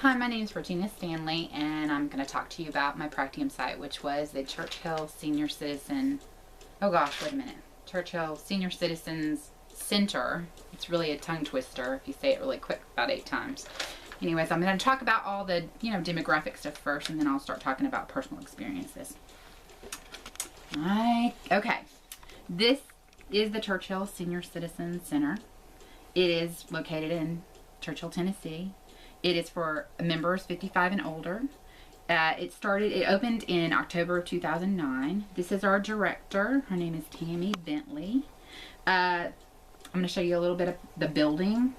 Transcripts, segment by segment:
Hi, my name is Regina Stanley, and I'm going to talk to you about my Practium site, which was the Churchill Senior Citizen, oh gosh, wait a minute, Churchill Senior Citizens Center. It's really a tongue twister if you say it really quick, about 8 times. Anyways, I'm going to talk about all the, demographic stuff first, and then I'll start talking about personal experiences. Okay, this is the Churchill Senior Citizen Center. It is located in Churchill, Tennessee. It is for members 55 and older. It opened in October of 2009. This is our director. Her name is Tammy Bentley. I'm going to show you a little bit of the building.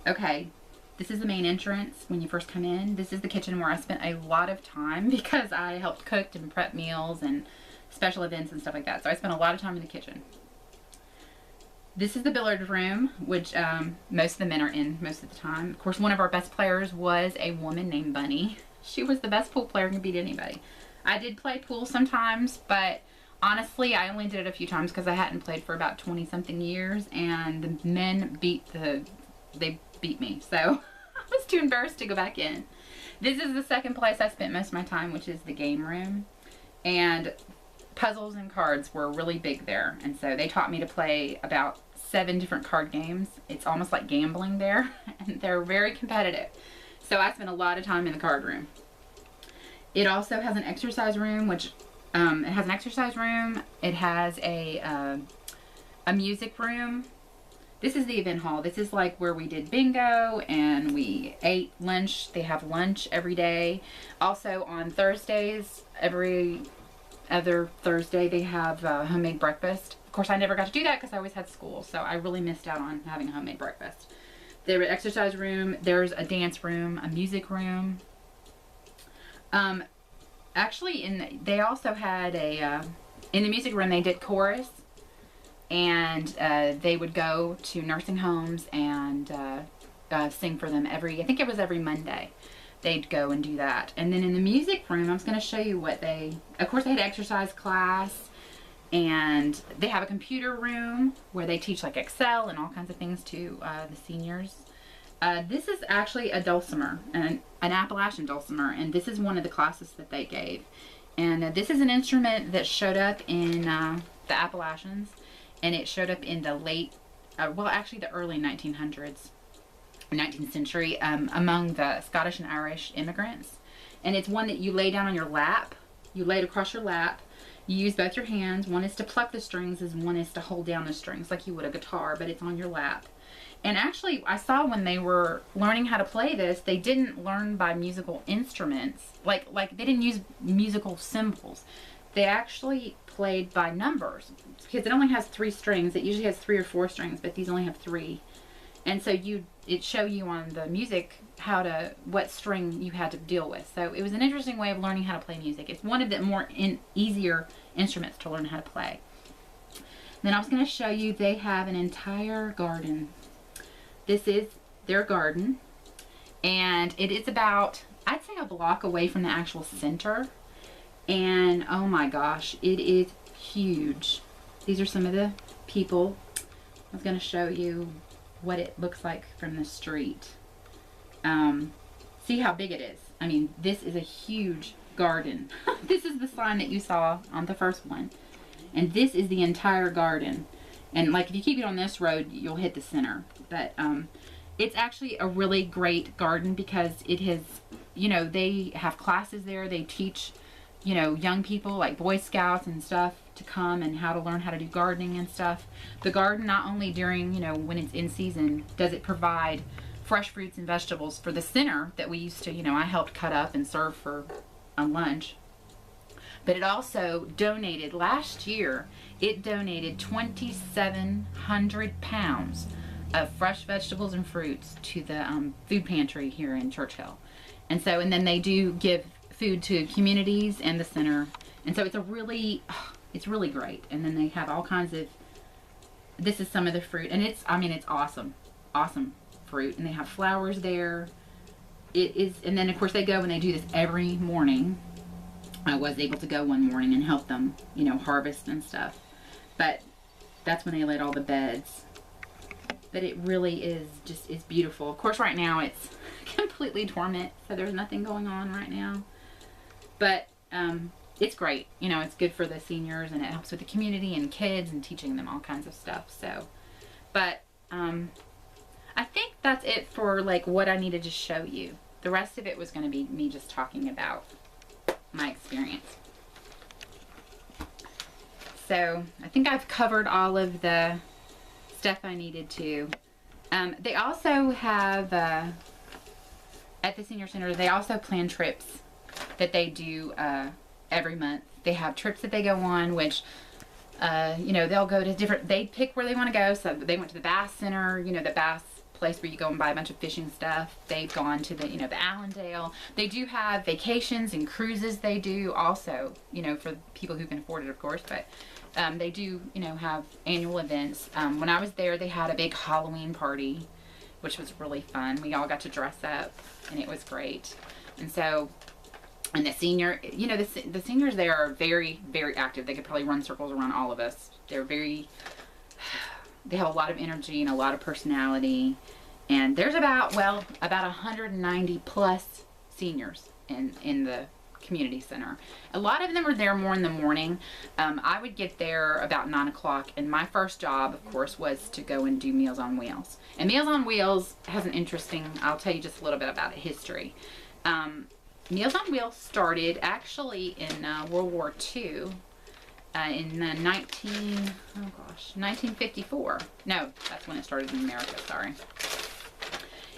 Okay, this is the main entrance when you first come in. This is the kitchen where I spent a lot of time because I helped cook and prep meals and special events and stuff like that. So I spent a lot of time in the kitchen. This is the billiard room, which most of the men are in most of the time. Of course, one of our best players was a woman named Bunny. She was the best pool player and could beat anybody. I did play pool sometimes, but honestly, I only did it a few times because I hadn't played for about 20-something years, and the men beat me. So I was too embarrassed to go back in. This is the second place I spent most of my time, which is the game room. And puzzles and cards were really big there, and so they taught me to play about 7 different card games. It's almost like gambling there, and they're very competitive. So I spent a lot of time in the card room. It also has an exercise room, which it has an exercise room. It has a music room. This is the event hall. This is like where we did bingo and we ate lunch. They have lunch every day. Also on Thursdays, every other Thursday, they have homemade breakfast. Of course, I never got to do that because I always had school, so I really missed out on having a homemade breakfast. There's an exercise room, there's a dance room, a music room. Actually, they also had in the music room, they did chorus, and they would go to nursing homes and sing for them I think it was every Monday. They'd go and do that. And then in the music room, I was going to show you of course they had exercise class, and they have a computer room where they teach like Excel and all kinds of things to the seniors. This is actually a dulcimer, an Appalachian dulcimer, and this is one of the classes that they gave. And this is an instrument that showed up in the Appalachians, and it showed up in the the early 1900s. 19th century among the Scottish and Irish immigrants, and it's one that you lay down on your lap. You lay it across your lap. You use both your hands. One is to pluck the strings, and one is to hold down the strings like you would a guitar, but it's on your lap. And actually, I saw when they were learning how to play this, they didn't learn by musical instruments, like they didn't use musical symbols. They actually played by numbers, because it only has 3 strings. It usually has 3 or 4 strings, but these only have 3. And so it show you on the music what string you had to deal with. So it was an interesting way of learning how to play music. It's one of the easier instruments to learn how to play. Then I was going to show you, they have an entire garden. This is their garden, and it is about, I'd say, a block away from the actual center. And oh my gosh, it is huge. These are some of the people. I was going to show you what it looks like from the street. See how big it is. I mean, this is a huge garden. This is the sign that you saw on the first one, and this is the entire garden. And like, if you keep it on this road, you'll hit the center. But it's actually a really great garden because it has, they have classes there. They teach, young people like Boy Scouts and stuff to come and how to learn how to do gardening and stuff. The garden, not only during, when it's in season, does it provide fresh fruits and vegetables for the center that we used to, I helped cut up and serve for lunch. But it also donated, last year, it donated 2,700 pounds of fresh vegetables and fruits to the food pantry here in Churchill. And then they do give food to communities and the center. And so it's really great. And then they have all kinds of, this is some of the fruit, and it's awesome fruit. And they have flowers there. And then of course they go and they do this every morning. I was able to go one morning and help them, harvest and stuff. But that's when they laid all the beds. but it really is beautiful. Of course, right now it's completely dormant, so there's nothing going on right now. But it's great. You know, it's good for the seniors, and it helps with the community and kids and teaching them all kinds of stuff. So, but I think that's it for like what I needed to show you. The rest of it was going to be me just talking about my experience. So I think I've covered all of the stuff I needed to. They also have, at the senior center, they also plan trips that they do every month. They have trips that they go on, which, you know, they'll go to different, they pick where they want to go. So they went to the Bass Center, you know, the Bass place where you go and buy a bunch of fishing stuff. They've gone to the, you know, the Allendale. They do have vacations and cruises they do also, you know, for people who can afford it, of course, but they do, you know, have annual events. When I was there, they had a big Halloween party, which was really fun. We all got to dress up, and it was great. And so, and the senior, you know, the seniors there are very, very active. They could probably run circles around all of us. They're very, they have a lot of energy and a lot of personality. And there's about 190 plus seniors in the community center. A lot of them are there more in the morning. I would get there about 9 o'clock, and my first job, of course, was to go and do Meals on Wheels. And Meals on Wheels has an interesting, I'll tell you just a little bit about it, history. Meals on Wheels started actually in World War II. In 1954. No, that's when it started in America, sorry.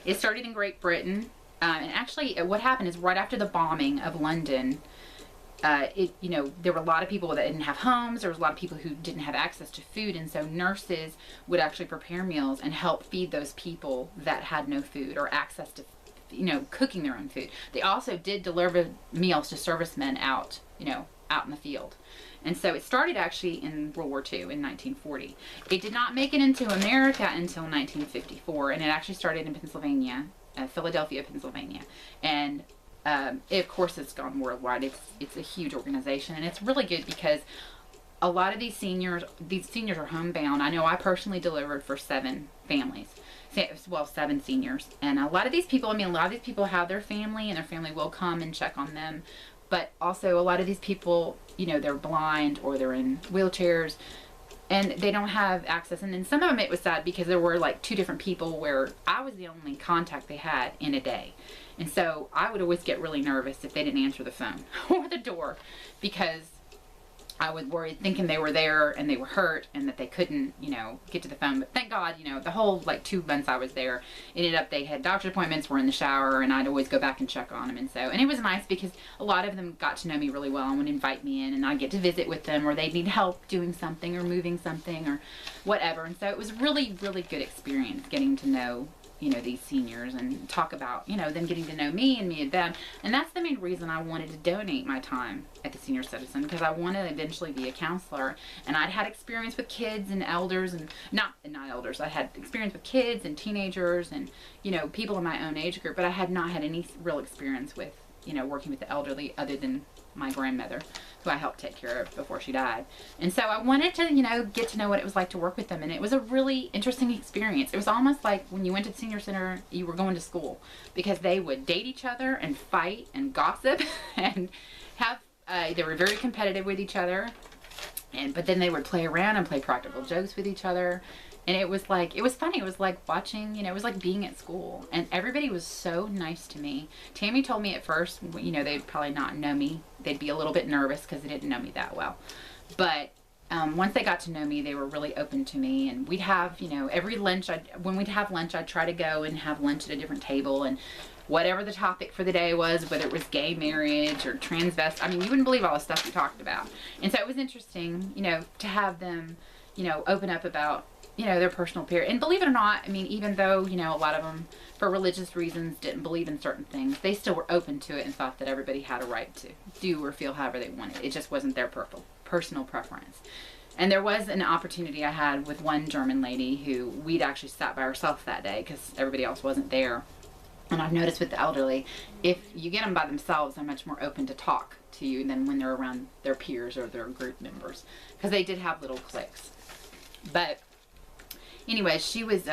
It started in Great Britain. And actually, what happened is right after the bombing of London, you know, there were a lot of people that didn't have homes. There was a lot of people who didn't have access to food. And so nurses would actually prepare meals and help feed those people that had no food or access to, you know, cooking their own food. They also did deliver meals to servicemen out, you know, out in the field. And so it started actually in World War II in 1940. It did not make it into America until 1954, and it actually started in Pennsylvania, Philadelphia, Pennsylvania. And of course, it's gone worldwide. It's a huge organization, and it's really good because a lot of these seniors are homebound. I know I personally delivered for 7 families. Well, 7 seniors. And a lot of these people, a lot of these people have their family, and their family will come and check on them. But also a lot of these people, you know, they're blind or they're in wheelchairs and they don't have access. And then some of them, it was sad because there were like 2 different people where I was the only contact they had in a day. And so I would always get really nervous if they didn't answer the phone or the door, because I was worried, thinking they were there and they were hurt and that they couldn't, you know, get to the phone. But thank God, you know, the whole like 2 months I was there, ended up they had doctor's appointments, were in the shower, and I'd always go back and check on them. And so, and it was nice because a lot of them got to know me really well and would invite me in, and I'd get to visit with them, or they'd need help doing something or moving something or whatever. And so it was really, really good experience getting to know, you know, these seniors and talk about, you know, them getting to know me and me and them. And that's the main reason I wanted to donate my time at the Senior Citizen, because I want to eventually be a counselor. And I'd had experience with kids and elders, and not elders. I had experience with kids and teenagers and, you know, people in my own age group, but I had not had any real experience with, you know, working with the elderly other than my grandmother, who I helped take care of before she died. And so I wanted to, you know, get to know what it was like to work with them. And it was a really interesting experience. It was almost like when you went to the senior center, you were going to school, because they would date each other and fight and gossip and have, they were very competitive with each other. But then they would play around and play practical jokes with each other. And it was like, it was funny. It was like watching, you know, it was like being at school. And everybody was so nice to me. Tammy told me at first, you know, they'd probably not know me. They'd be a little bit nervous because they didn't know me that well. But once they got to know me, they were really open to me. And we'd have, you know, every lunch, when we'd have lunch, I'd try to go and have lunch at a different table. And whatever the topic for the day was, whether it was gay marriage or transvestite, I mean, you wouldn't believe all the stuff we talked about. And so it was interesting, you know, to have them, you know, open up about, you know, their personal period. And believe it or not, I mean, even though, you know, a lot of them for religious reasons didn't believe in certain things, they still were open to it and thought that everybody had a right to do or feel however they wanted. It just wasn't their personal preference. And there was an opportunity I had with one German lady who we'd actually sat by ourselves that day because everybody else wasn't there. And I've noticed with the elderly, if you get them by themselves, they're much more open to talk to you than when they're around their peers or their group members, because they did have little cliques. But anyway, she was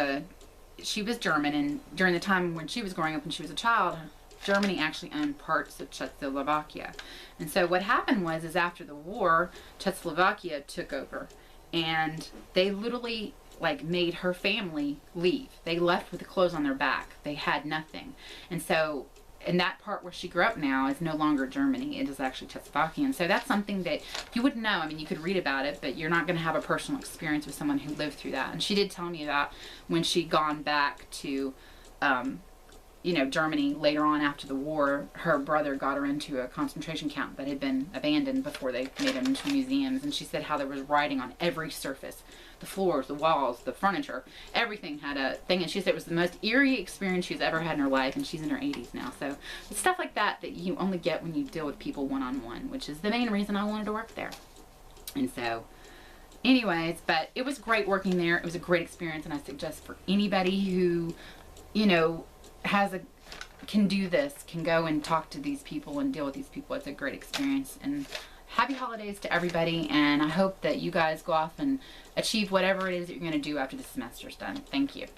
she was German, and during the time when she was growing up and she was a child, Germany actually owned parts of Czechoslovakia. And so what happened was, is after the war, Czechoslovakia took over, and they literally like made her family leave. They left with the clothes on their back. They had nothing. And so in that part where she grew up now is no longer Germany. It is actually Czechoslovakia. And so that's something that you wouldn't know. I mean, you could read about it, but you're not going to have a personal experience with someone who lived through that. And she did tell me that when she'd gone back to, you know, Germany later on after the war, her brother got her into a concentration camp that had been abandoned before they made them into museums. And she said how there was writing on every surface. The floors, the walls, the furniture, everything had a thing. And she said it was the most eerie experience she's ever had in her life, and she's in her 80s now. So it's stuff like that that you only get when you deal with people one-on-one, which is the main reason I wanted to work there. And so anyways, but it was great working there. It was a great experience, and I suggest for anybody who, you know, can do this, can go and talk to these people and deal with these people. It's a great experience. And happy holidays to everybody, and I hope that you guys go off and achieve whatever it is that you're going to do after the semester's done. Thank you.